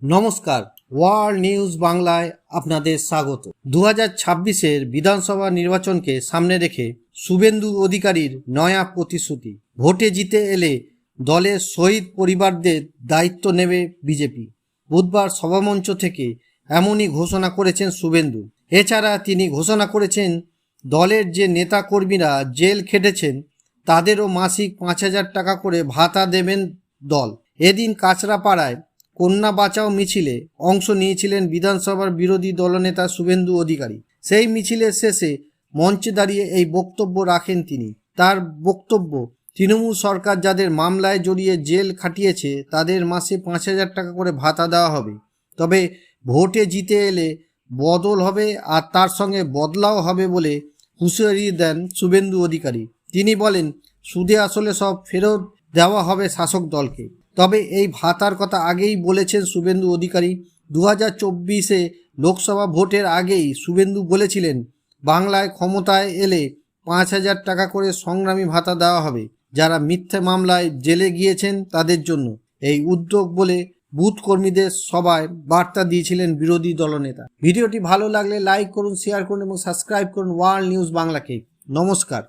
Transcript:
নমস্কার, world news বাংলায় আপনাদের স্বাগত। 2026-এর বিধানসভা নির্বাচনকে সামনে রেখে শুভেন্দু অধিকারীর নয়া প্রতিশ্রুতি। ভোটে জিতে এলে দলের শহীদ পরিবারদের দায়িত্ব নেবে বিজেপি। বুধবার সভামঞ্চ থেকে এমনই ঘোষণা করেছেন শুভেন্দু। এছাড়া তিনি ঘোষণা করেছেন দলের যে নেতা কর্মীরা জেল খেটেছেন তাদেরও মাসিক 5,000 টাকা করে ভাতা দেবেন দল। এদিন কাঁচরাপাড়ায় কন্যা বাঁচাও মিছিলে অংশ নিয়েছিলেন বিধানসভার বিরোধী দলনেতা শুভেন্দু অধিকারী। সেই মিছিলের শেষে মঞ্চে দাঁড়িয়ে এই বক্তব্য রাখেন তিনি। তার বক্তব্য, তৃণমূল সরকার যাদের মামলায় জড়িয়ে জেল খাটিয়েছে তাদের মাসে 5,000 টাকা করে ভাতা দেওয়া হবে। তবে ভোটে জিতে এলে বদল হবে আর তার সঙ্গে বদলাও হবে বলে হুঁশিয়ারি দেন শুভেন্দু অধিকারী। তিনি বলেন, সুদে আসলে সব ফেরত দেওয়া হবে শাসক দলকে। তবে এই ভাতার কথা আগেই বলেছেন শুভেন্দু অধিকারী। 2024-এ লোকসভা ভোটের আগেই শুভেন্দু বলেছিলেন বাংলায় ক্ষমতায় এলে 5,000 টাকা করে সংগ্রামী ভাতা দেওয়া হবে যারা মিথ্যে মামলায় জেলে গিয়েছেন তাদের জন্য। এই উদ্যোগ বলে বুথ কর্মীদের সভায় বার্তা দিয়েছিলেন বিরোধী দলনেতা। ভিডিওটি ভালো লাগলে লাইক করুন, শেয়ার করুন এবং সাবস্ক্রাইব করুন ওয়ার্ল্ড নিউজ বাংলাকে। নমস্কার।